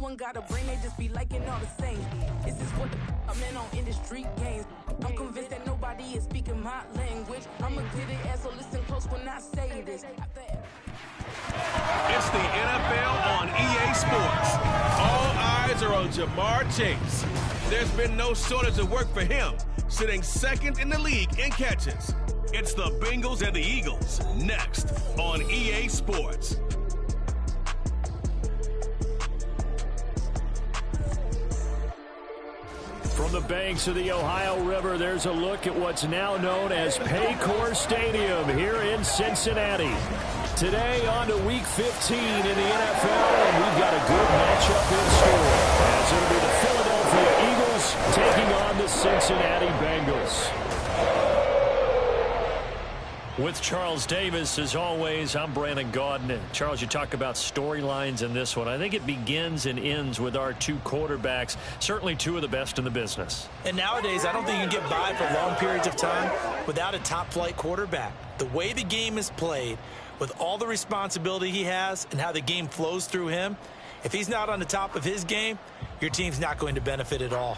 one got a brain, they just be liking all the same. This is what the I'm in on industry games. I'm convinced that nobody is speaking my language. I'm a good ass, so listen close when I say this. It's the NFL on EA Sports. All eyes are on Jamar Chase. There's been no shortage of work for him, sitting second in the league in catches. It's the Bengals and the Eagles, next on EA Sports. From the banks of the Ohio River, there's a look at what's now known as Paycor Stadium here in Cincinnati. Today on to Week 15 in the NFL, and we've got a good matchup in store, as it'll be the Philadelphia Eagles taking on the Cincinnati Bengals. With Charles Davis, as always, I'm Brandon Gaudin. Charles, you talk about storylines in this one. I think it begins and ends with our two quarterbacks, certainly two of the best in the business. And nowadays, I don't think you can get by for long periods of time without a top-flight quarterback. The way the game is played, with all the responsibility he has and how the game flows through him, if he's not on the top of his game, your team's not going to benefit at all.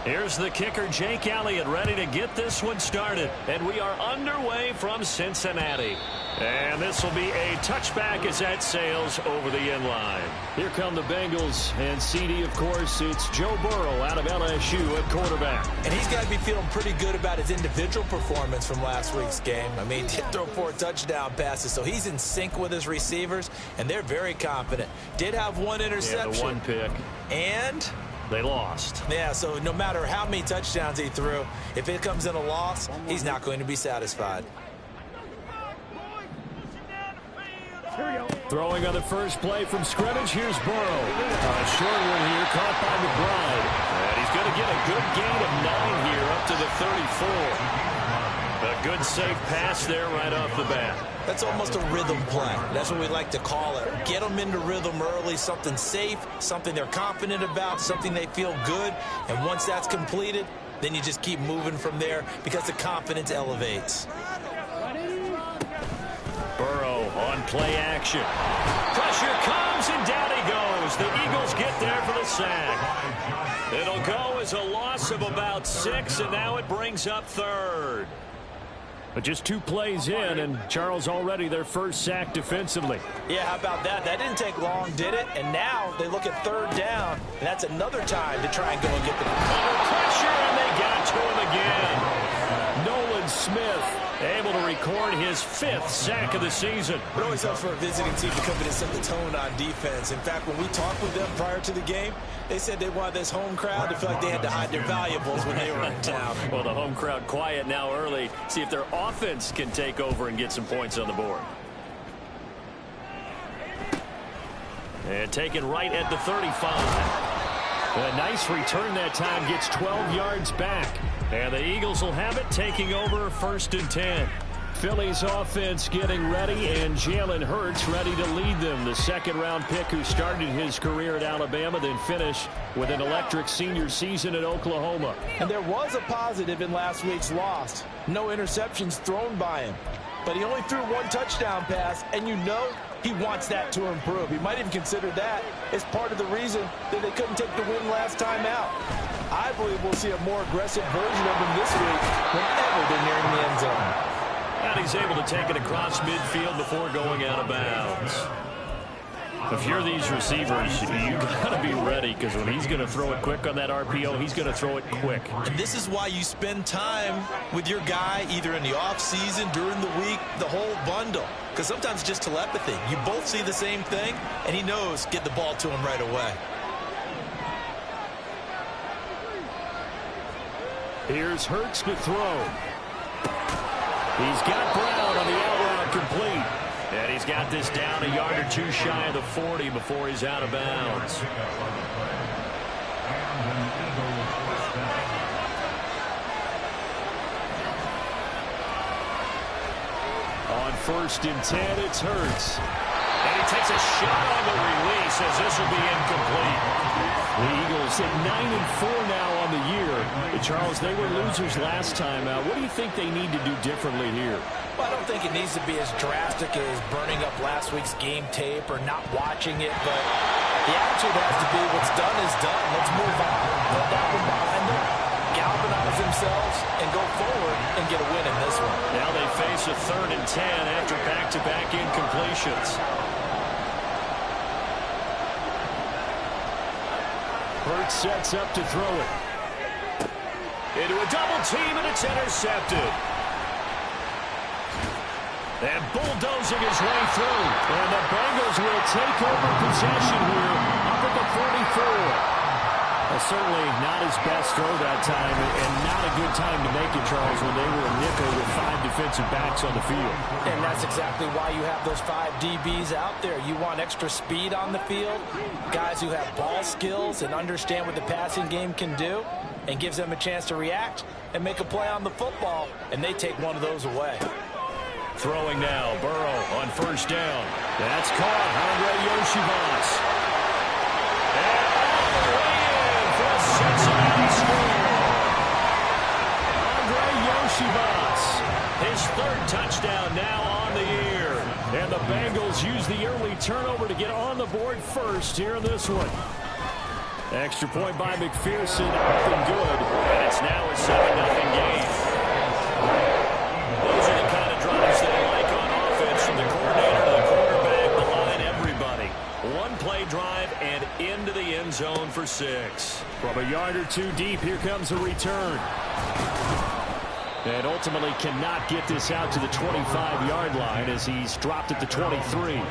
Here's the kicker, Jake Elliott, ready to get this one started. And we are underway from Cincinnati. And this will be a touchback as that sails over the end line. Here come the Bengals. And CD, of course, it's Joe Burrow out of LSU at quarterback. And he's got to be feeling pretty good about his individual performance from last week's game. I mean, he did throw 4 touchdown passes, so he's in sync with his receivers, and they're very confident. Did have one interception. Yeah, the one pick. And they lost. Yeah, so no matter how many touchdowns he threw, if it comes in a loss, he's not going to be satisfied. Throwing on the first play from scrimmage, here's Burrow. A short one here, caught by McBride. And he's going to get a good gain of 9 here up to the 34. A good safe pass there right off the bat. That's almost a rhythm play. That's what we like to call it. Get them into rhythm early, something safe, something they're confident about, something they feel good. And once that's completed, then you just keep moving from there because the confidence elevates. Burrow on play action. Pressure comes, and down he goes. The Eagles get there for the sack. It'll go as a loss of about 6, and now it brings up 3rd. But just 2 plays in, and Charles already their first sack defensively. Yeah, how about that? That didn't take long, did it? And now they look at 3rd down, and that's another time to try and go and get the under pressure, and they got to him again. Nolan Smith able to record his 5th sack of the season. It always helps for a visiting team to come in and set the tone on defense. In fact, when we talked with them prior to the game, they said they wanted this home crowd to feel like they had to hide their valuables when they were in town. Well, the home crowd quiet now early. See if their offense can take over and get some points on the board. And taken right at the 35. A nice return that time, gets 12 yards back. And the Eagles will have it, taking over 1st and 10. Philly's offense getting ready, and Jalen Hurts ready to lead them. The 2nd-round pick who started his career at Alabama, then finished with an electric senior season at Oklahoma. And there was a positive in last week's loss. No interceptions thrown by him. But he only threw 1 touchdown pass, and you know he wants that to improve. He might even consider that as part of the reason that they couldn't take the win last time out. I believe we'll see a more aggressive version of him this week whenever they're nearing the end zone. And he's able to take it across midfield before going out of bounds. If you're these receivers, you got to be ready, because when he's going to throw it quick on that RPO, he's going to throw it quick. And this is why you spend time with your guy either in the offseason, during the week, the whole bundle. Because sometimes just telepathy. You both see the same thing, and he knows get the ball to him right away. Here's Hurts to throw. He's got Brown on the out route complete. And he's got this down a yard or 2 shy of the 40 before he's out of bounds. first and 10. It's Hurts. And he takes a shot on the release as this will be incomplete. The Eagles at 9-4 now on the year. Charles, they were losers last time out. What do you think they need to do differently here? Well, I don't think it needs to be as drastic as burning up last week's game tape or not watching it, but the attitude has to be what's done is done. Let's move on. Put that one behind them, galvanize themselves, and go forward and get a win in this one. Now they face a 3rd and 10 after back-to-back incompletions. Hurts sets up to throw it. Into a double team, and it's intercepted. And bulldozing his way through. And the Bengals will take over possession here up at the 44. Certainly not his best throw that time, and not a good time to make it, Charles, when they were a nickel with 5 defensive backs on the field. And that's exactly why you have those 5 DBs out there. You want extra speed on the field, guys who have ball skills and understand what the passing game can do, and gives them a chance to react and make a play on the football, and they take one of those away. Throwing now, Burrow on first down. That's caught, Andre Yoshivas. And all the way in for a Cincinnati score. Andre Yoshivas, his 3rd touchdown now on the year. And the Bengals use the early turnover to get on the board first here in this one. Extra point by McPherson, up and good. And it's now a 7-0 game. Those are the kind of drives they like on offense, from the coordinator to the quarterback, the line, everybody. One-play drive and into the end zone for 6. From a yard or 2 deep, here comes a return. And ultimately cannot get this out to the 25-yard line as he's dropped at the 23.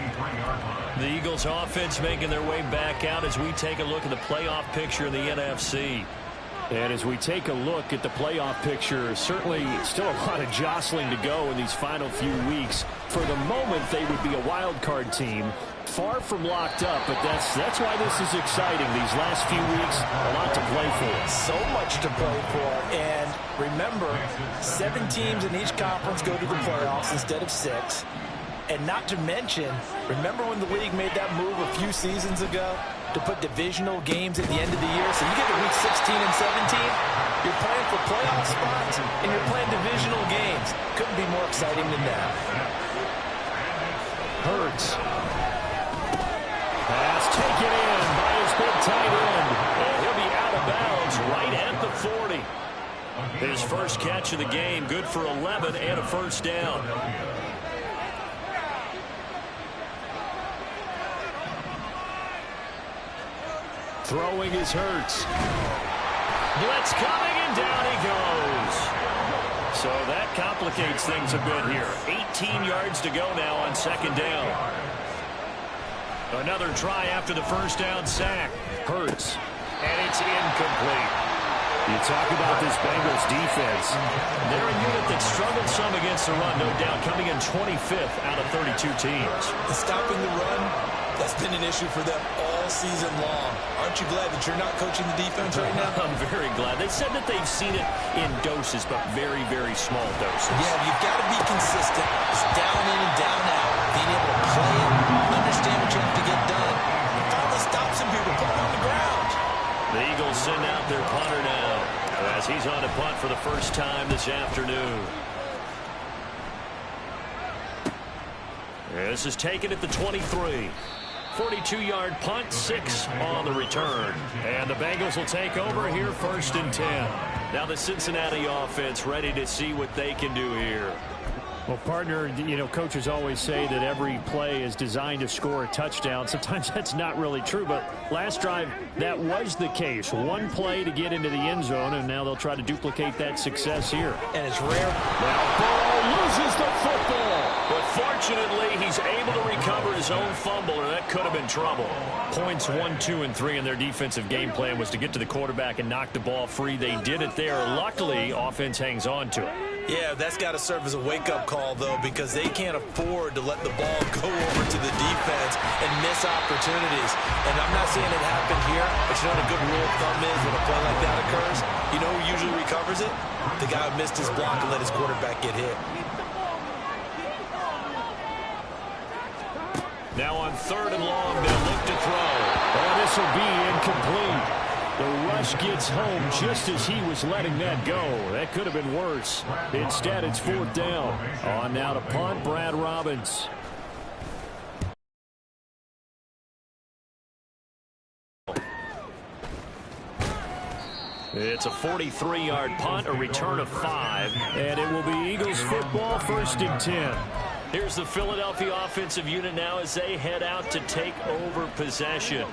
The Eagles offense making their way back out as we take a look at the playoff picture in the NFC. And as we take a look at the playoff picture, certainly still a lot of jostling to go in these final few weeks. For the moment, they would be a wild card team. Far from locked up, but that's why this is exciting. These last few weeks, a lot to play for. So much to play for. And remember, 7 teams in each conference go to the playoffs instead of 6. And not to mention, remember when the league made that move a few seasons ago to put divisional games at the end of the year? So you get to week 16 and 17, you're playing for playoff spots, and you're playing divisional games. Couldn't be more exciting than that. Hurts. Pass taken in by his big tight end. And he'll be out of bounds right at the 40. His first catch of the game, good for 11 and a first down. Throwing is Hurts. Blitz coming, and down he goes. So that complicates things a bit here. 18 yards to go now on 2nd down. Another try after the first down sack. Hurts. And it's incomplete. You talk about this Bengals defense. They're a unit that struggled some against the run, no doubt, coming in 25th out of 32 teams. And stopping the run, that's been an issue for them all season long. Aren't you glad that you're not coaching the defense right now? I'm very glad. They said that they've seen it in doses, but very, very small doses. Yeah, you've got to be consistent. It's down in and down out. Being able to play it, understand what you have to get done. And finally stop some people, put them on the ground. The Eagles send out their punter now as he's on a punt for the first time this afternoon. This is taken at the 23. 42-yard punt, 6 on the return. And the Bengals will take over here 1st and 10. Now the Cincinnati offense ready to see what they can do here. Well, partner, you know, coaches always say that every play is designed to score a touchdown. Sometimes that's not really true, but last drive, that was the case. One play to get into the end zone, and now they'll try to duplicate that success here. And it's rare. Now Burrow loses the football. But fortunately, he's able to recover his own fumble, or that could have been trouble. Points 1, 2, and 3 in their defensive game plan was to get to the quarterback and knock the ball free. They did it there. Luckily, offense hangs on to it. Yeah, that's got to serve as a wake-up call, though, because they can't afford to let the ball go over to the defense and miss opportunities. And I'm not saying it happened here, but you know what a good rule of thumb is when a play like that occurs? You know who usually recovers it? The guy who missed his block and let his quarterback get hit. Now on 3rd and long, they'll look to throw. Oh, this will be incomplete. The rush gets home just as he was letting that go. That could have been worse. Instead, it's 4th down. On now to punt, Brad Robbins. It's a 43-yard punt, a return of 5, and it will be Eagles football, 1st and 10. Here's the Philadelphia offensive unit now as they head out to take over possession.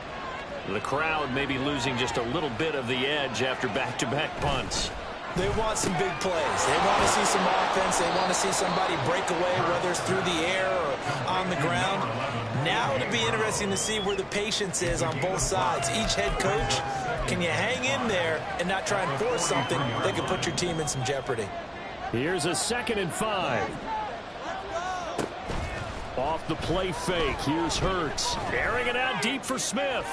The crowd may be losing just a little bit of the edge after back-to-back punts. They want some big plays. They want to see some offense. They want to see somebody break away, whether it's through the air or on the ground. Now it'll be interesting to see where the patience is on both sides. Each head coach, can you hang in there and not try and force something that could put your team in some jeopardy? Here's a 2nd and 5. Off the play fake, here's Hurts. Airing it out deep for Smith.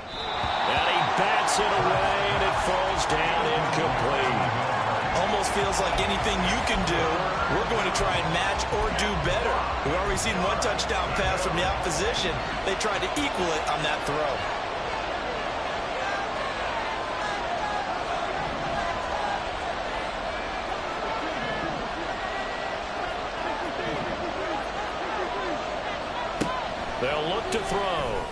And he bats it away, and it falls down incomplete. Almost feels like anything you can do, we're going to try and match or do better. We've already seen one touchdown pass from the opposition. They tried to equal it on that throw. They'll look to throw.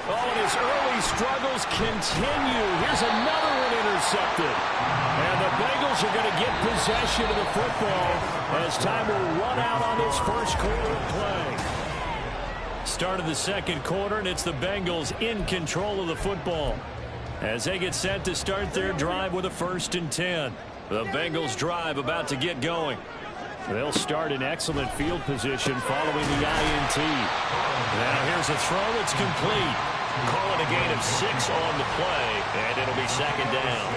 Oh, and his early struggles continue. Here's another one intercepted. And the Bengals are going to get possession of the football as time will run out on this first quarter of play. Start of the 2nd quarter, and it's the Bengals in control of the football as they get set to start their drive with a 1st and 10. The Bengals drive about to get going. They'll start in excellent field position following the INT. Now here's a throw that's complete. Calling a gain of 6 on the play, and it'll be 2nd down.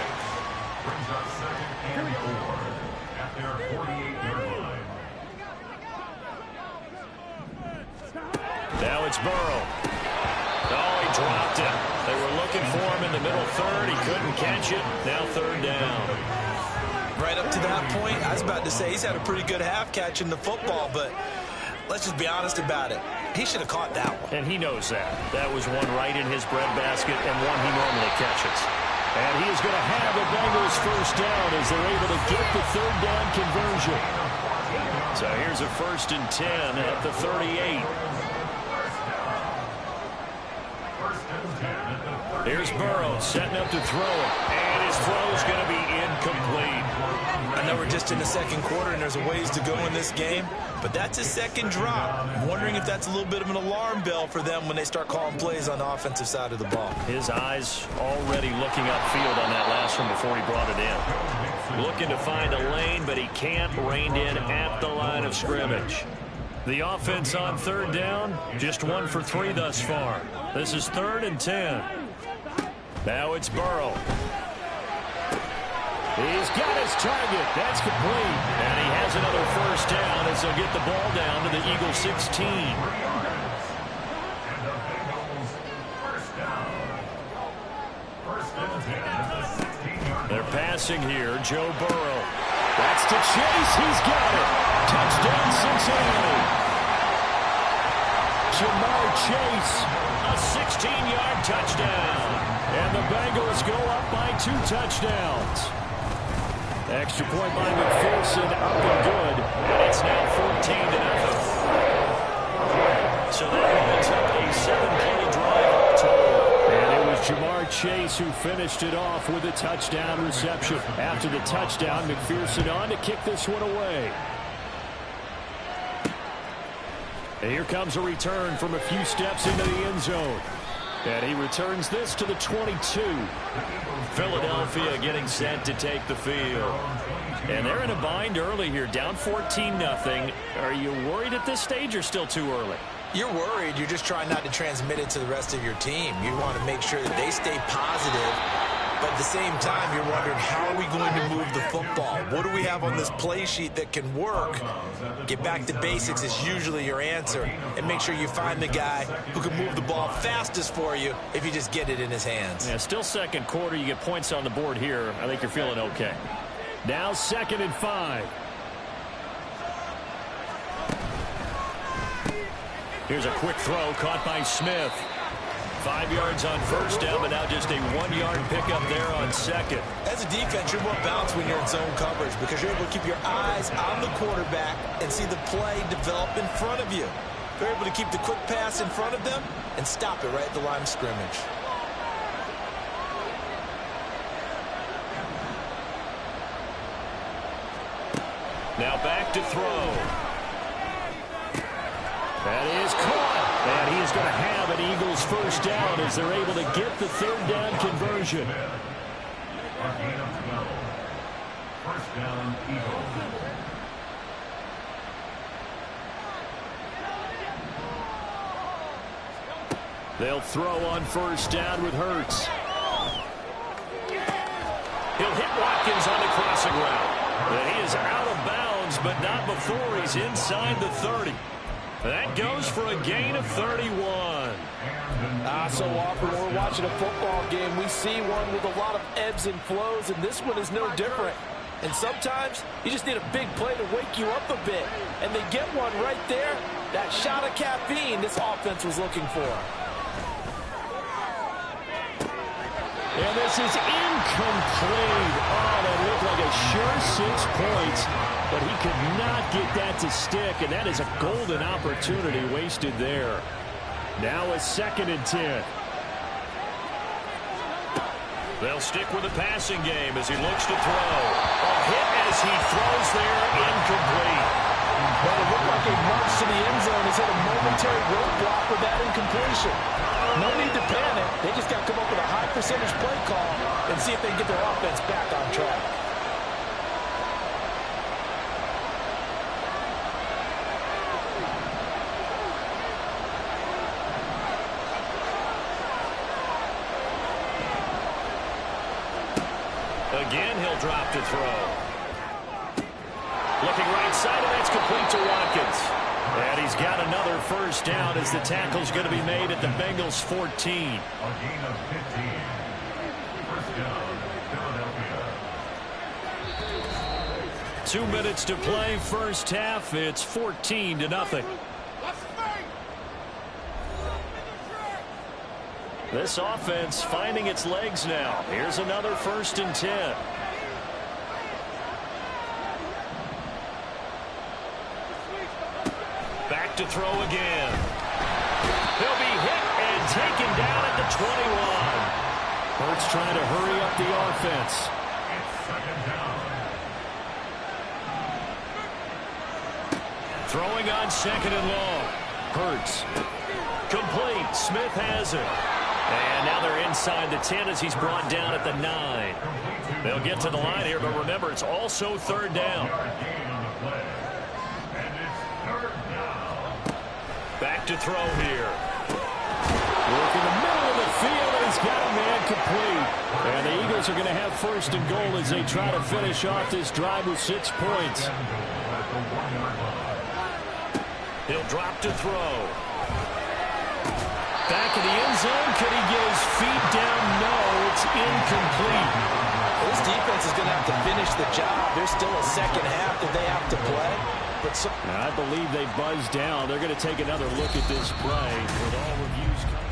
Now it's Burrow. Oh, he dropped it. They were looking for him in the middle 3rd. He couldn't catch it. Now 3rd down. Right up to that point, I was about to say he's had a pretty good half catching the football, but let's just be honest about it. He should have caught that one. And he knows that. That was one right in his breadbasket and one he normally catches. And he is going to have the Bengals 1st down as they're able to get the 3rd down conversion. So here's a 1st and 10 at the 38. Here's Burrow setting up to throw it. And his throw is going to be incomplete. I know we're just in the 2nd quarter and there's a ways to go in this game, but that's his 2nd drop. I'm wondering if that's a little bit of an alarm bell for them when they start calling plays on the offensive side of the ball. His eyes already looking upfield on that last one before he brought it in. Looking to find a lane, but he can't. Reined in at the line of scrimmage. The offense on 3rd down, just 1 for 3 thus far. This is 3rd and 10. Now it's Burrow. He's got his target. That's complete. And he has another 1st down as they'll get the ball down to the Eagles 16. They're passing here. Joe Burrow. That's to Chase. He's got it. Touchdown, Cincinnati. Jamar Chase. A 16-yard touchdown. And the Bengals go up by 2 touchdowns. Extra point by McPherson, up and good. And it's now 14-0. So that opens up a 7-play drive total. And it was Jamar Chase who finished it off with a touchdown reception. After the touchdown, McPherson on to kick this one away. And here comes a return from a few steps into the end zone. And he returns this to the 22. Philadelphia getting set to take the field. And they're in a bind early here, down 14-0. Are you worried at this stage or still too early? You're worried. You're just trying not to transmit it to the rest of your team. You want to make sure that they stay positive. But at the same time, you're wondering, how are we going to move the football? What do we have on this play sheet that can work? Get back to basics is usually your answer. And make sure you find the guy who can move the ball fastest for you if you just get it in his hands. Yeah, still 2nd quarter. You get points on the board here. I think you're feeling okay. Now 2nd and 5. Here's a quick throw caught by Smith. 5 yards on first down, but now just a 1-yard pickup there on second. As a defense, you're more balanced when you're in zone coverage because you're able to keep your eyes on the quarterback and see the play develop in front of you. You're able to keep the quick pass in front of them and stop it right at the line of scrimmage. Now back to throw. That is caught. And he is going to have an Eagles first down as they're able to get the third down conversion. First down, Eagles. They'll throw on first down with Hurts. He'll hit Watkins on the crossing route. And he is out of bounds, but not before he's inside the 30. That goes for a gain of 31. So often when we're watching a football game, we see one with a lot of ebbs and flows, and this one is no different. And sometimes you just need a big play to wake you up a bit. And they get one right there. That shot of caffeine this offense was looking for. And this is incomplete. Oh, that looked like a sure 6 points. But he could not get that to stick, and that is a golden opportunity wasted there. Now a 2nd and 10. They'll stick with the passing game as he looks to throw. A hit as he throws there, incomplete. Well, it looked like a march to the end zone has hit a momentary roadblock with that incompletion. No need to panic. They just got to come up with a high percentage play call and see if they can get their offense back on track. Again, he'll drop to throw. Looking right side, and that's complete to Watkins. And he's got another first down as the tackle's going to be made at the Bengals 14. A gain of 15. First down, Philadelphia. 2 minutes to play first half. It's 14-0. This offense finding its legs now. Here's another 1st and 10. Back to throw again. He'll be hit and taken down at the 21. Hurts trying to hurry up the offense. Throwing on 2nd and long. Hurts. Complete. Smith has it. And now they're inside the 10 as he's brought down at the 9. They'll get to the line here, but remember, it's also 3rd down. Back to throw here. Work in the middle of the field, and he's got a man complete. And the Eagles are going to have 1st and goal as they try to finish off this drive with 6 points. He'll drop to throw. Back in the end zone. Can he get his feet down? No, it's incomplete. This defense is going to have to finish the job. There's still a second half that they have to play. But I believe they buzzed down. They're going to take another look at this play with all reviews coming.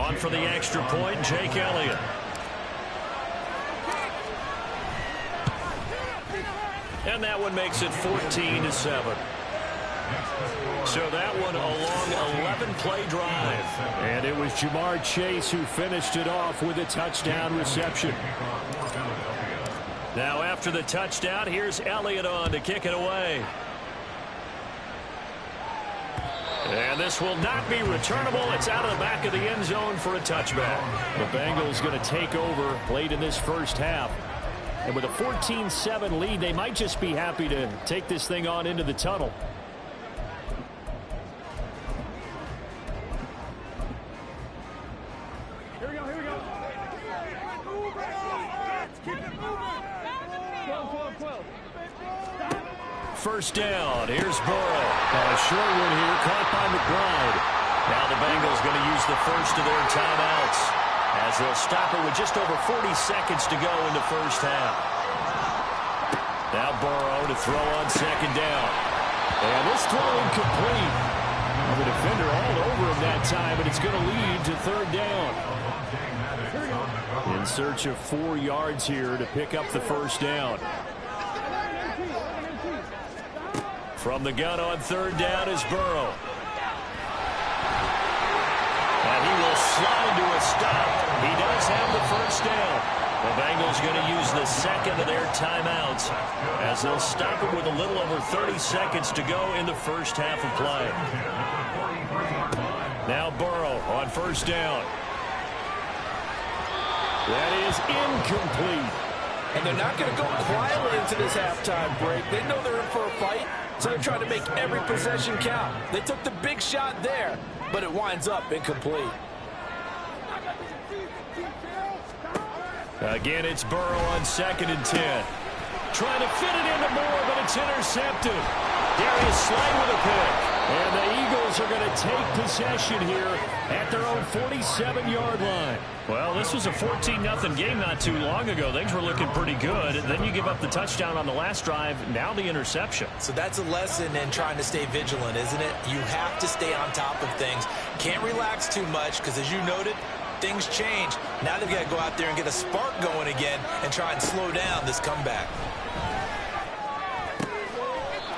On for the extra point, Jake Elliott. And that one makes it 14-7. So that one a long 11-play drive. And it was Jamar Chase who finished it off with a touchdown reception. Now after the touchdown, here's Elliott on to kick it away. And this will not be returnable. It's out of the back of the end zone for a touchback. The Bengals going to take over late in this first half. And with a 14-7 lead, they might just be happy to take this thing on into the tunnel. First down. Here's Burrow. A short one here, caught by McBride. Now the Bengals going to use the first of their timeouts as they'll stop it with just over 40 seconds to go in the first half. Now Burrow to throw on second down. And this throw incomplete. Well, the defender all over him that time, and it's going to lead to third down. In search of 4 yards here to pick up the first down. From the gun on third down is Burrow. And he will slide to a stop. He does have the first down. The Bengals going to use the second of their timeouts as they'll stop it with a little over 30 seconds to go in the first half of play. Now Burrow on first down. That is incomplete. And they're not going to go quietly into this halftime break. They know they're in for a fight, so they're trying to make every possession count. They took the big shot there, but it winds up incomplete. Again, it's Burrow on second and 10. Trying to fit it into Moore, but it's intercepted. Darius Slay with a pick. And the Eagles are going to take possession here at their own 47-yard line. Well, this was a 14-0 game not too long ago. Things were looking pretty good. Then you give up the touchdown on the last drive. Now the interception. So that's a lesson in trying to stay vigilant, isn't it? You have to stay on top of things. Can't relax too much because, as you noted, things change. Now they've got to go out there and get a spark going again and try and slow down this comeback.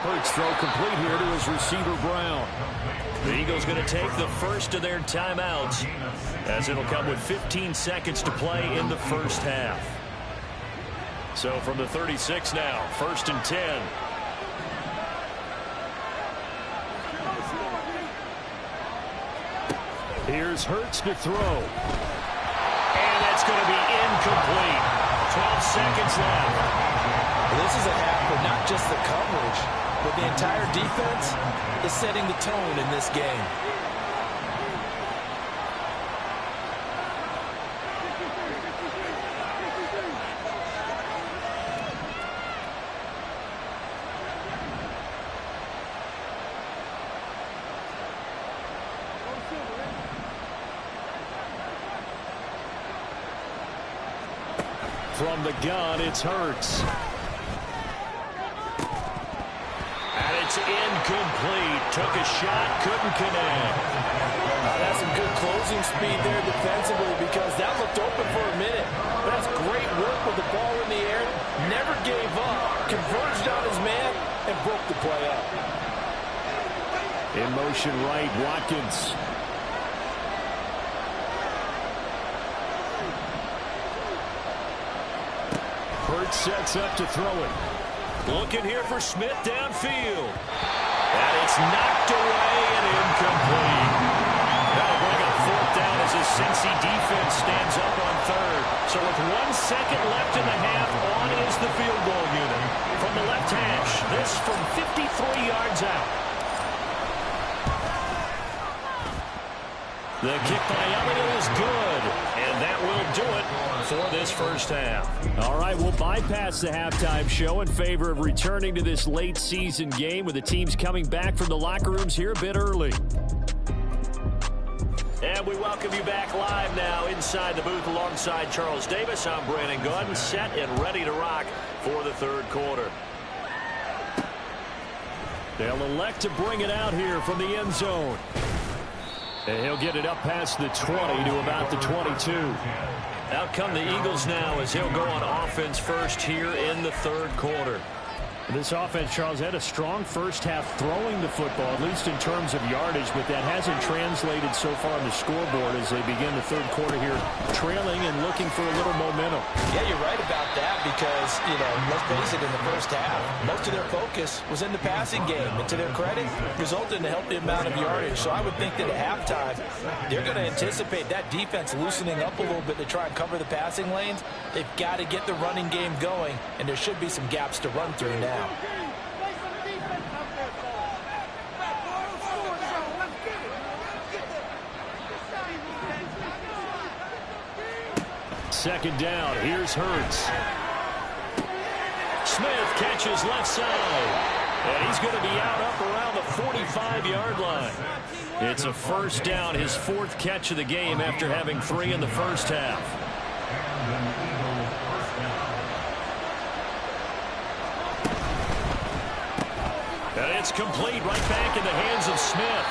Hurts throw complete here to his receiver, Brown. The Eagles going to take the first of their timeouts as it'll come with 15 seconds to play in the first half. So from the 36 now, first and 10. Here's Hurts to throw. And that's going to be incomplete. 12 seconds left. Well, this is a half, but not just the coverage, but the entire defense is setting the tone in this game. From the gun, it's Hurts. And it's incomplete. Took a shot, couldn't connect. That's some good closing speed there defensively because that looked open for a minute. But that's great work with the ball in the air. Never gave up. Converged on his man and broke the play up. In motion right, Watkins. Hurts sets up to throw it. Looking here for Smith downfield. And it's knocked away and incomplete. That'll bring up fourth down as his Cincy defense stands up on third. So with 1 second left in the half, on is the field goal unit. From the left hash, this from 53 yards out. The kick by Elliott is good, and that will do it for this first half. All right, we'll bypass the halftime show in favor of returning to this late season game with the teams coming back from the locker rooms here a bit early. And we welcome you back live now inside the booth alongside Charles Davis. I'm Brandon Gordon, set and ready to rock for the third quarter. They'll elect to bring it out here from the end zone. And he'll get it up past the 20 to about the 22. Out come the Eagles now as he'll go on offense first here in the third quarter. This offense, Charles, had a strong first half throwing the football, at least in terms of yardage, but that hasn't translated so far on the scoreboard as they begin the third quarter here, trailing and looking for a little momentum. Yeah, you're right about that because, let's face it, in the first half, most of their focus was in the passing game. And to their credit, resulted in a healthy amount of yardage. So I would think that at halftime, they're going to anticipate that defense loosening up a little bit to try and cover the passing lanes. They've got to get the running game going, and there should be some gaps to run through now. Second down, here's Hurts. Smith catches left side, and he's going to be out up around the 45-yard line. It's a first down, his fourth catch of the game after having 3 in the first half. And it's complete right back in the hands of Smith.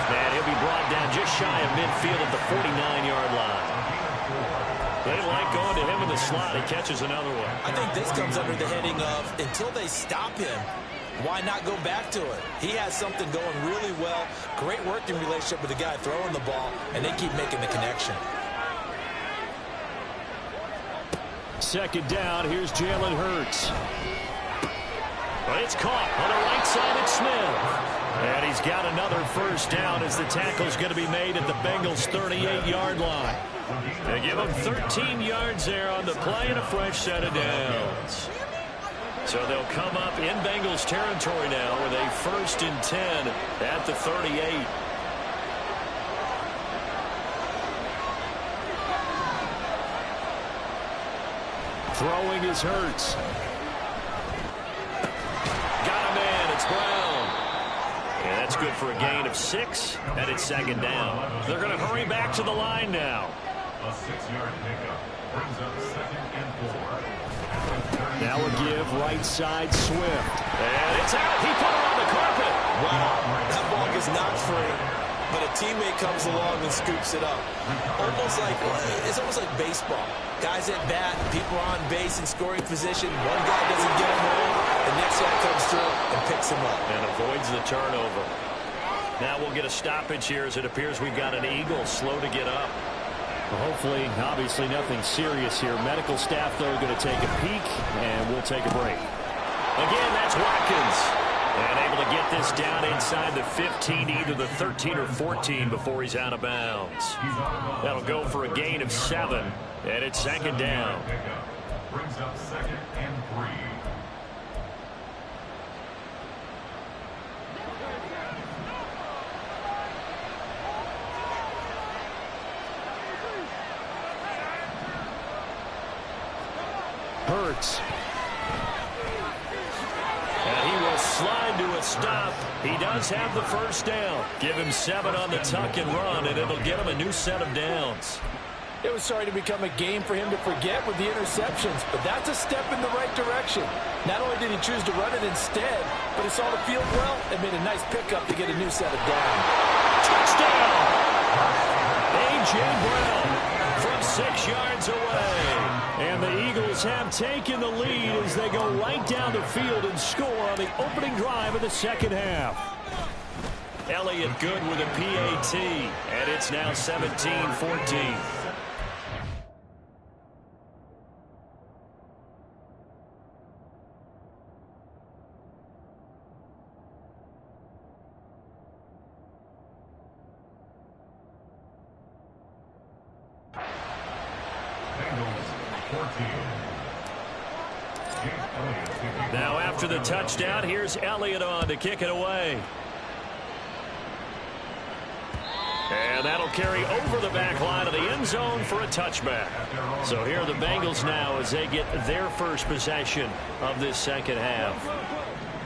And he'll be brought down just shy of midfield at the 49-yard line. They like going to him in the slot. He catches another one. I think this comes under the heading of until they stop him, why not go back to it? He has something going really well. Great working relationship with the guy throwing the ball, and they keep making the connection. Second down, here's Jalen Hurts. But it's caught on the right side at Smith. And he's got another first down as the tackle's going to be made at the Bengals' 38-yard line. They give him 13 yards there on the play and a fresh set of downs. So they'll come up in Bengals territory now with a 1st and 10 at the 38. Throwing is Hurts. Got him in. It's Brown. And that's good for a gain of 6, and it's 2nd down. They're going to hurry back to the line now. A 6-yard pickup brings up 2nd and 4. Now a give right side Swift. And it's out. He put it on the carpet. Wow, that ball gets knocked free, but a teammate comes along and scoops it up. It's almost like baseball. Guys at bat, people are on base in scoring position. One guy doesn't get him home, the next guy comes through and picks him up. And avoids the turnover. Now we'll get a stoppage here as it appears we've got an Eagle slow to get up. Well, hopefully, obviously nothing serious here. Medical staff, though, going to take a peek, and we'll take a break. Again, that's Watkins. And able to get this down inside the 15, either the 13 or 14 before he's out of bounds. That'll go for a gain of 7, and it's 2nd down. Brings up 2nd and 3. Hurts. And he will slide to a stop. He does have the first down. Give him 7 on the tuck and run, and it'll get him a new set of downs. It was starting to become a game for him to forget with the interceptions, but that's a step in the right direction. Not only did he choose to run it instead, but he saw the field well and made a nice pickup to get a new set of downs. Touchdown! A.J. Brown from 6 yards away. And the Eagles have taken the lead as they go right down the field and score on the opening drive of the second half. Elliott good with a PAT, and it's now 17-14. Now after the touchdown, here's Elliott on to kick it away. And that'll carry over the back line of the end zone for a touchback. So here are the Bengals now as they get their first possession of this second half.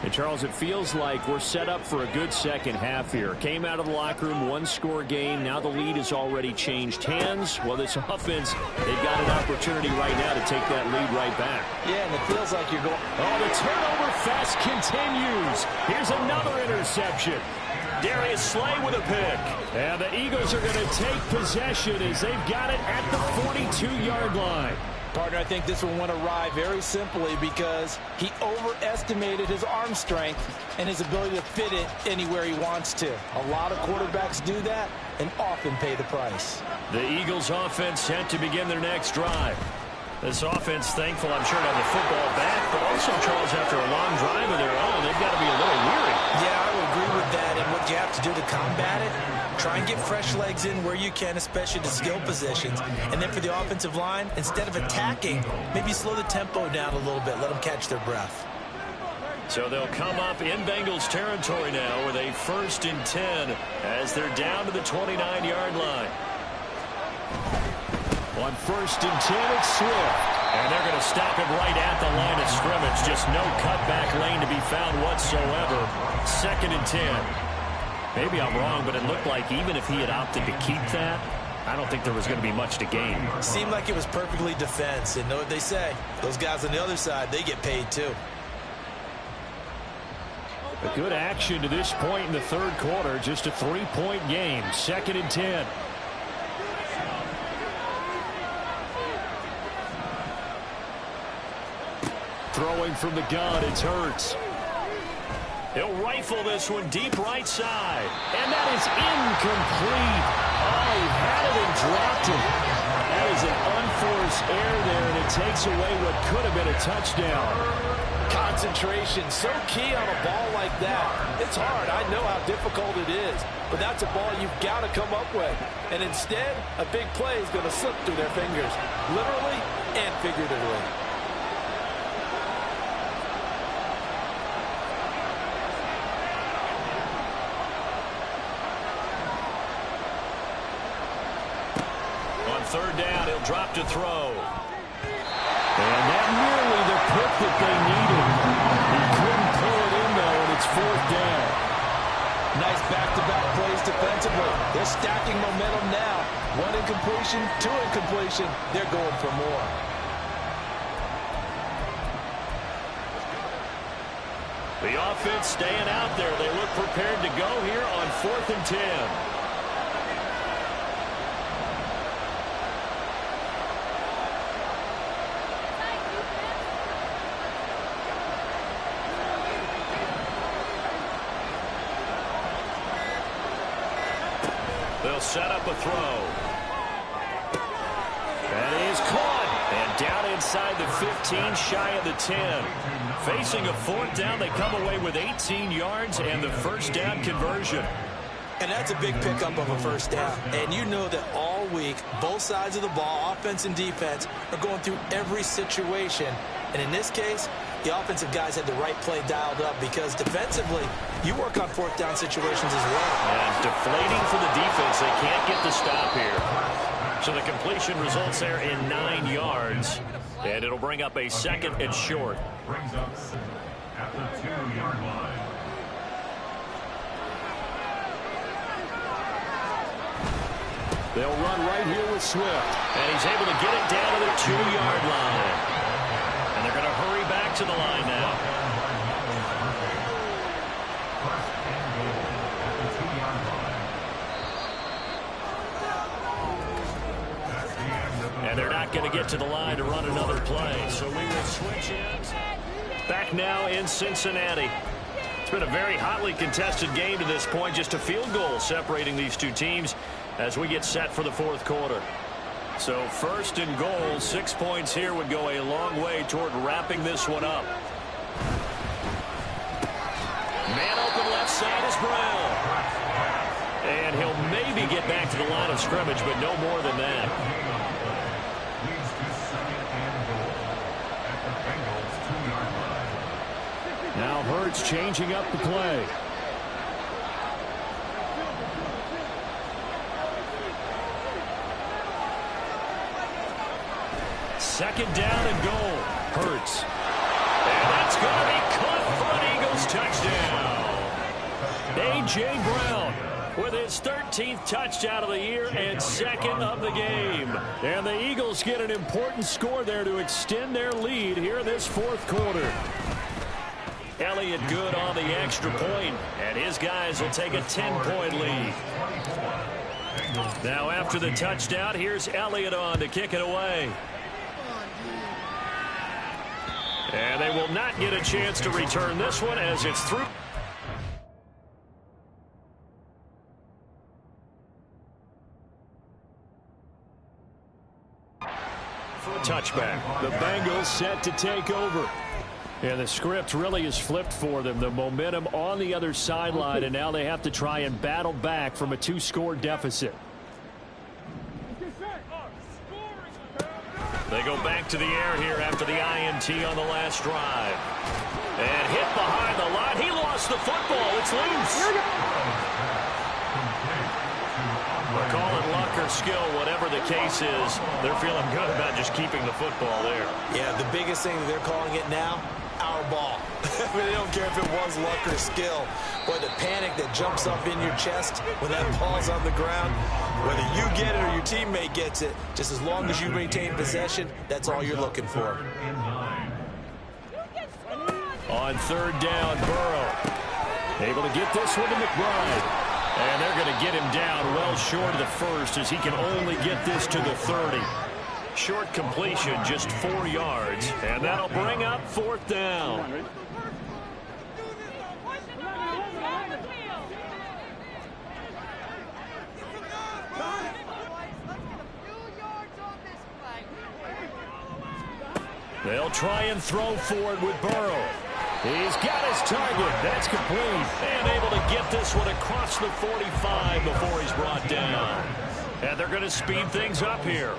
And Charles, it feels like we're set up for a good second half here. Came out of the locker room, 1-score game. Now the lead has already changed hands. Well, this offense, they've got an opportunity right now to take that lead right back. Yeah, and it feels like you're going... Oh, the turnover fest continues. Here's another interception. Darius Slay with a pick. And the Eagles are going to take possession as they've got it at the 42-yard line. Partner, I think this one went awry very simply because he overestimated his arm strength and his ability to fit it anywhere he wants to. A lot of quarterbacks do that and often pay the price. The Eagles offense set to begin their next drive. This offense thankful, I'm sure, to have the football back, but also, Charles, after a long drive of their own, they've got to be a little weary. Yeah, I would agree with that, and what you have to do to combat it, try and get fresh legs in where you can, especially to skill positions. And then for the offensive line, instead of attacking, maybe slow the tempo down a little bit, let them catch their breath. So they'll come up in Bengals territory now with a 1st and 10 as they're down to the 29-yard line. On 1st and 10, it's Swift. And they're going to stop him right at the line of scrimmage. Just no cutback lane to be found whatsoever. 2nd and 10. Maybe I'm wrong, but it looked like even if he had opted to keep that, I don't think there was going to be much to gain. Seemed like it was perfectly defense. And know what they say? Those guys on the other side, they get paid too. A good action to this point in the third quarter. Just a 3-point game. 2nd and 10. Throwing from the gun, it's Hurts. He'll rifle this one deep right side. And that is incomplete. Oh, he had it and dropped it. That is an unforced error there, and it takes away what could have been a touchdown. Concentration, so key on a ball like that. It's hard. I know how difficult it is. But that's a ball you've got to come up with. And instead, a big play is going to slip through their fingers, literally and figuratively. Third down, he'll drop to throw. And that nearly the pick that they needed. He couldn't pull it in, though, and it's 4th down. Nice back-to-back plays defensively. They're stacking momentum now. 1 incompletion, 2 incompletion. They're going for more. The offense staying out there. They look prepared to go here on 4th and 10. They'll set up a throw. That is caught. And down inside the 15, shy of the 10. Facing a 4th down, they come away with 18 yards and the first down conversion. And that's a big pickup of a first down. And you know that all week, both sides of the ball, offense and defense, are going through every situation. And in this case, the offensive guys had the right play dialed up because defensively, you work on 4th down situations as well. And deflating for the defense. They can't get the stop here. So the completion results there in 9 yards. And it'll bring up a 2nd and short. Brings up at the 2-yard line. They'll run right here with Swift. And he's able to get it down to the 2-yard line. And they're going to hurry back to the line now. And they're not going to get to the line to run another play. So we will switch ends. Back now in Cincinnati. It's been a very hotly contested game to this point. Just a field goal separating these two teams as we get set for the 4th quarter. So 1st and goal, 6 points here would go a long way toward wrapping this one up. Man open left side is Brown. And he'll maybe get back to the line of scrimmage, but no more than that. Leads to 2nd and goal at the Bengals 2-yard line. Now Hurts changing up the play. Second down and goal. Hurts. And that's going to be caught for an Eagles touchdown. A.J. Brown with his 13th touchdown of the year and 2nd of the game. And the Eagles get an important score there to extend their lead here in this 4th quarter. Elliott good on the extra point, and his guys will take a 10-point lead. Now after the touchdown, here's Elliott on to kick it away. And they will not get a chance to return this one as it's through. For a touchback. The Bengals set to take over. And the script really is flipped for them. The momentum on the other sideline, and now they have to try and battle back from a 2-score deficit. They go back to the air here after the INT on the last drive. And hit behind the line. He lost the football. It's loose. We'll call it luck or skill, whatever the case is. They're feeling good about just keeping the football there. Yeah, the biggest thing that they're calling it now, our ball. I mean, they don't care if it was luck or skill. Boy, the panic that jumps up in your chest when that ball's on the ground, whether you get it or your teammate gets it, just as long as you maintain possession, that's all you're looking for. On 3rd down, Burrow. Able to get this one to McBride. And they're going to get him down well short of the first as he can only get this to the 30. Short completion, just 4 yards. And that'll bring up 4th down. They'll try and throw for it with Burrow. He's got his target. That's complete. And able to get this one across the 45 before he's brought down. And they're going to speed things up here.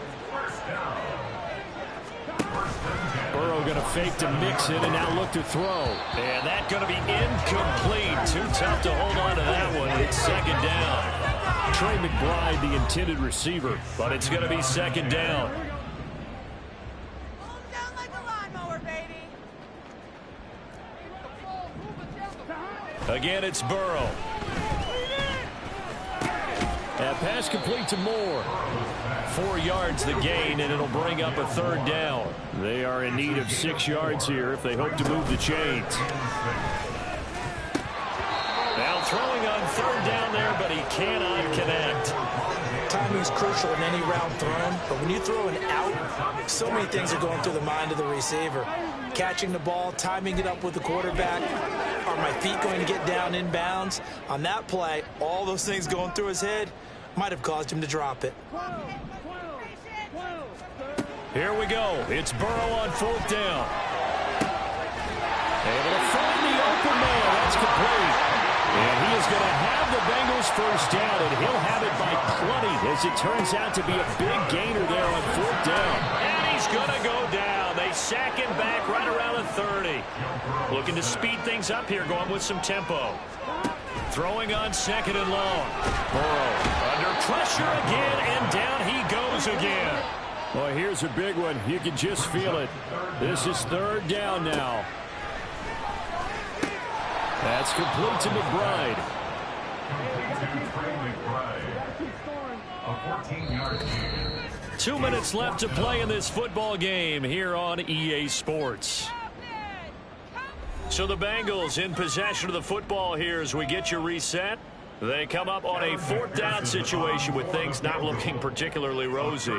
Burrow going to fake to mix it and now look to throw. And that's going to be incomplete. Too tough to hold on to that one. It's 2nd down. Trey McBride, the intended receiver, but it's going to be 2nd down. Again, it's Burrow. That pass complete to Moore. 4 yards the gain, and it'll bring up a 3rd down. They are in need of 6 yards here if they hope to move the chains. Now throwing on 3rd down there, but he cannot connect. Timing is crucial in any route thrown, but when you throw an out, so many things are going through the mind of the receiver. Catching the ball, timing it up with the quarterback. Are my feet going to get down in bounds? On that play, all those things going through his head might have caused him to drop it. Here we go. It's Burrow on 4th down. Able to find the open man. That's complete. And he is going to have the Bengals 1st down, and he'll have it by plenty as it turns out to be a big gainer there on 4th down. And he's going to go down. They sack him back right around the 30. Looking to speed things up here, going with some tempo. Throwing on 2nd and long. Burrow under pressure again, and down he goes again. Well, here's a big one. You can just feel it. This is 3rd down now. That's complete to McBride. A 14-yard gain. 2 minutes left to play in this football game here on EA Sports. So the Bengals in possession of the football here as we get you reset. They come up on a 4th down situation with things not looking particularly rosy.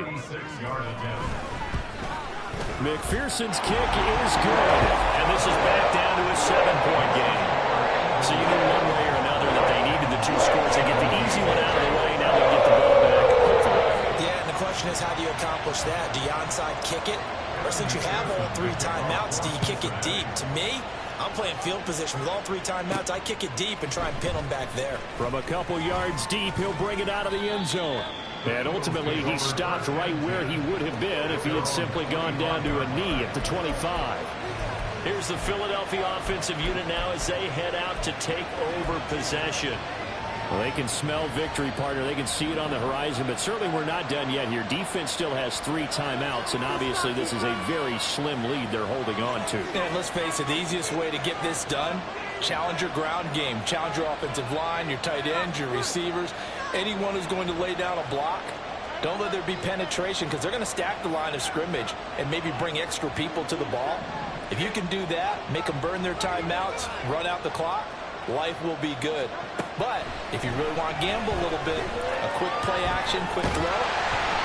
McPherson's kick is good. And this is back down to a 7-point game. So you knew one way or another that they needed the 2 scores. They get the easy one out of the way. Now they'll get the ball back. Yeah, and the question is, how do you accomplish that? Do you onside kick it? Or since you have all 3 timeouts, do you kick it deep? To me, I'm playing field position. With all 3 timeouts, I kick it deep and try and pin them back there. From a couple yards deep, he'll bring it out of the end zone. And ultimately, he stopped right where he would have been if he had simply gone down to a knee at the 25. Here's the Philadelphia offensive unit now as they head out to take over possession. Well, they can smell victory, partner. They can see it on the horizon, but certainly we're not done yet here. Defense still has 3 timeouts, and obviously this is a very slim lead they're holding on to. And let's face it, the easiest way to get this done, challenge your ground game. Challenge your offensive line, your tight ends, your receivers, anyone who's going to lay down a block. Don't let there be penetration because they're going to stack the line of scrimmage and maybe bring extra people to the ball. If you can do that, make them burn their timeouts, run out the clock, life will be good. But if you really want to gamble a little bit, a quick play action, quick throw,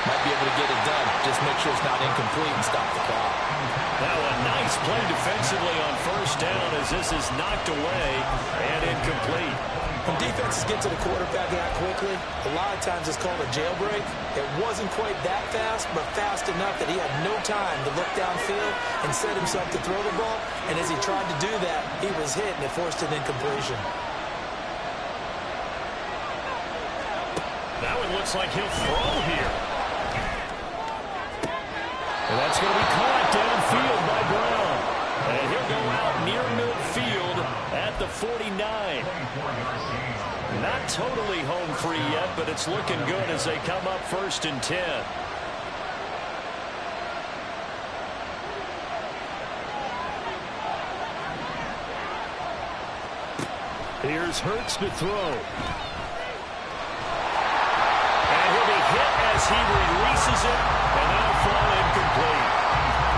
might be able to get it done. Just make sure it's not incomplete and stop the clock. Now a nice play defensively on 1st down as this is knocked away and incomplete. When defenses get to the quarterback that quickly, a lot of times it's called a jailbreak. It wasn't quite that fast, but fast enough that he had no time to look downfield and set himself to throw the ball. And as he tried to do that, he was hit and it forced an incompletion. Now it looks like he'll throw here. And that's going to be caught downfield by Brown. And he'll go out near midfield at the 49. Not totally home free yet, but it's looking good as they come up 1st and 10. Here's Hurts to throw. And he'll be hit as he releases it, and that'll fall incomplete.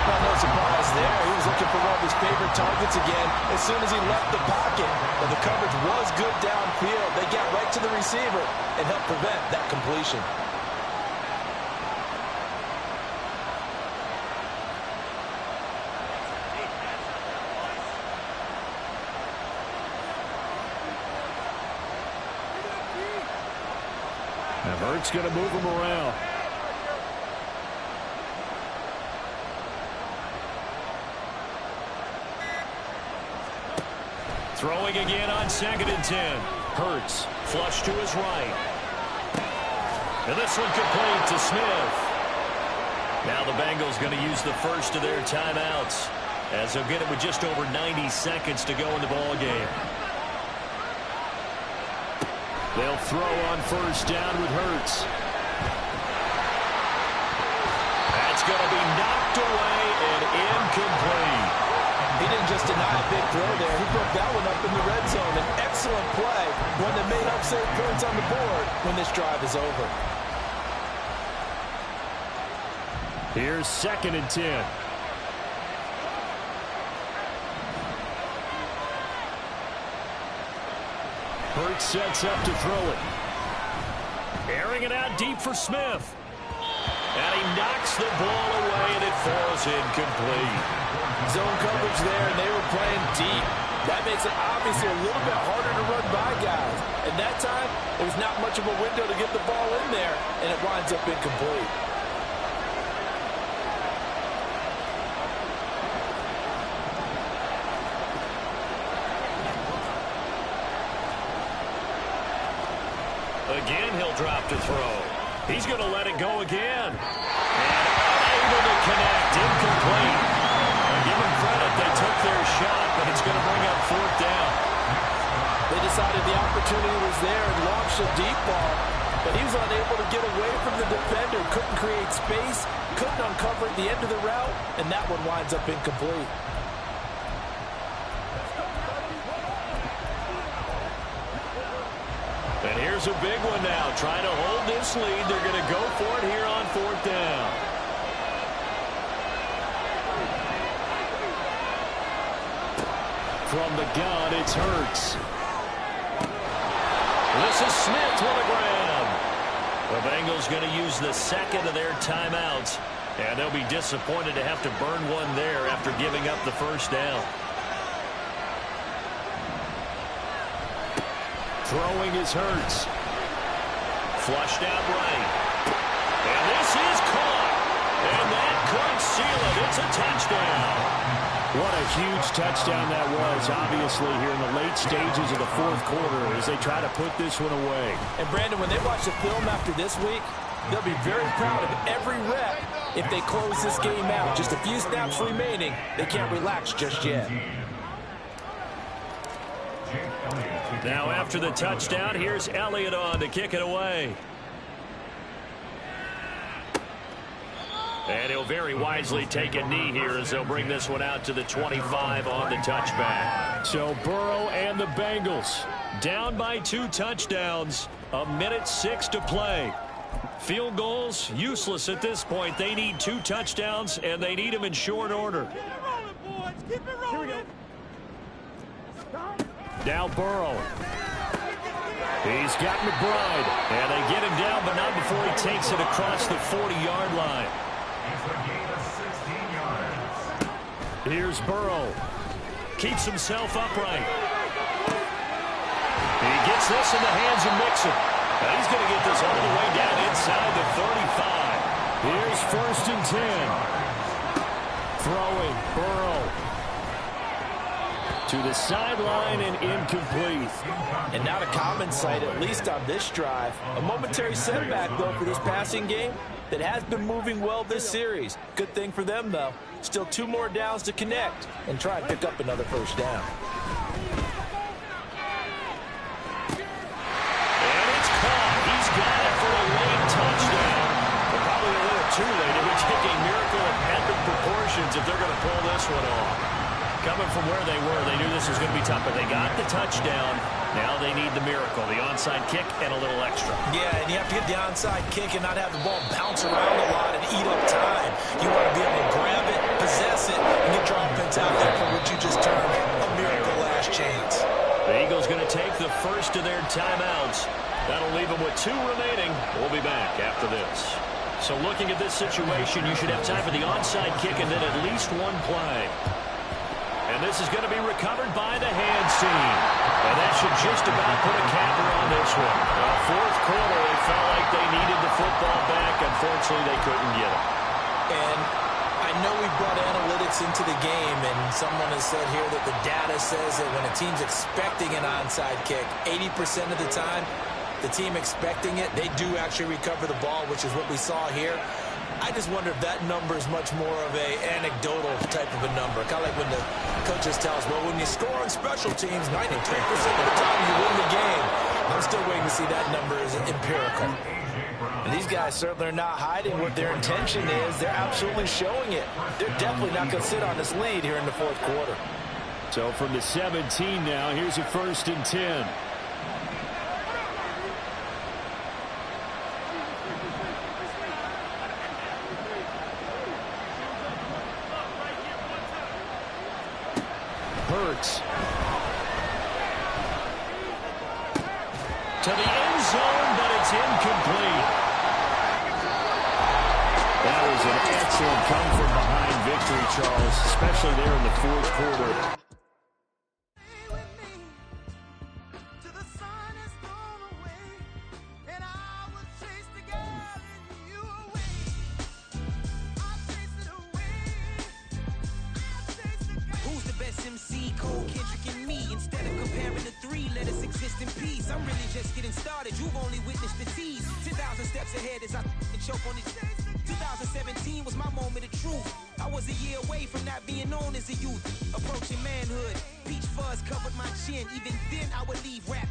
Well, no surprise there. He was looking for one of his favorite targets again as soon as he left the pocket. But the coverage was good downfield. They got right to the receiver and helped prevent that completion. Now Hurts going to move him around. Throwing again on 2nd and 10. Hurts, flush to his right. And this one complete to Smith. Now the Bengals going to use the first of their timeouts, as they'll get it with just over 90 seconds to go in the ball game. They'll throw on 1st down with Hurts. That's going to be knocked away and incomplete. He didn't just deny a big throw there. He broke that one up in the red zone. An excellent play, one that made up save points on the board when this drive is over. Here's 2nd and 10. Hurts sets up to throw it. Airing it out deep for Smith. And he knocks the ball away, and it falls incomplete. Zone coverage there, and they were playing deep. That makes it obviously a little bit harder to run by guys. And that time, there was not much of a window to get the ball in there, and it winds up incomplete. Again, he'll drop to throw. He's going to let it go again. And unable to connect. Incomplete. Give them credit. They took their shot, but it's going to bring up 4th down. They decided the opportunity was there and launched a deep ball, but he was unable to get away from the defender. Couldn't create space, couldn't uncover at the end of the route, and that one winds up incomplete. And here's a big one now. Trying to hold this lead. They're going to go for it here on 4th down. From the gun, it's Hurts. This is Smith with a grab. The Bengals going to use the 2nd of their timeouts, and they'll be disappointed to have to burn one there after giving up the 1st down. Throwing is Hurts. Flushed out right. And this is caught. And that could seal it. It's a touchdown. What a huge touchdown that was, obviously, here in the late stages of the 4th quarter as they try to put this one away. And, Brandon, when they watch the film after this week, they'll be very proud of every rep if they close this game out. Just a few snaps remaining. They can't relax just yet. Now after the touchdown, here's Elliott on to kick it away. And he'll very wisely take a knee here as they'll bring this one out to the 25 on the touchback. So Burrow and the Bengals down by 2 touchdowns. 1:06 to play. Field goals useless at this point. They need 2 touchdowns, and they need them in short order. Keep it rolling, boys. Keep it rolling. Here we go. Now Burrow. He's got McBride. And they get him down, but not before he takes it across the 40-yard line. It's a gain of 16 yards. Here's Burrow. Keeps himself upright. He gets this in the hands of Mixon. And he's going to get this all the way down inside the 35. Here's 1st and 10. Throwing Burrow. To the sideline and incomplete. And not a common sight, at least on this drive. A momentary setback, though, for this passing game that has been moving well this series. Good thing for them, though. Still 2 more downs to connect and try and pick up another 1st down. And it's caught. He's got it for a late touchdown. But probably a little too late. It would take a miracle of epic proportions if they're going to pull this one off. Coming from where they were, they knew this was going to be tough, but they got the touchdown. Now they need the miracle, the onside kick and a little extra. Yeah, and you have to get the onside kick and not have the ball bounce around a lot and eat up time. You want to be able to grab it, possess it, and get your offense out there for what you just termed a miracle last chance. The Eagles going to take the first of their timeouts. That'll leave them with 2 remaining. We'll be back after this. So looking at this situation, you should have time for the onside kick and then at least 1 play. And this is going to be recovered by the hands team. And that should just about put a capper on this one. Fourth quarter, they felt like they needed the football back. Unfortunately, they couldn't get it. And I know we brought analytics into the game, and someone has said here that the data says that when a team's expecting an onside kick, 80% of the time, the team expecting it, they do actually recover the ball, which is what we saw here. I just wonder if that number is much more of a anecdotal type of a number. Kind of like when the coaches tell us, well, when you score on special teams, 93% of the time you win the game. I'm still waiting to see that number is empirical. And these guys certainly are not hiding what their intention is. They're absolutely showing it. They're definitely not going to sit on this lead here in the fourth quarter. So from the 17 now, here's a 1st and 10. Hurts. To the end zone, but it's incomplete. That was an excellent come-from-behind victory, Charles, especially there in the fourth quarter. I'm really just getting started. You've only witnessed the tease. 10,000 steps ahead as I choke on it. 2017 was my moment of truth. I was a year away from not being known as a youth. Approaching manhood. Peach fuzz covered my chin. Even then I would leave rap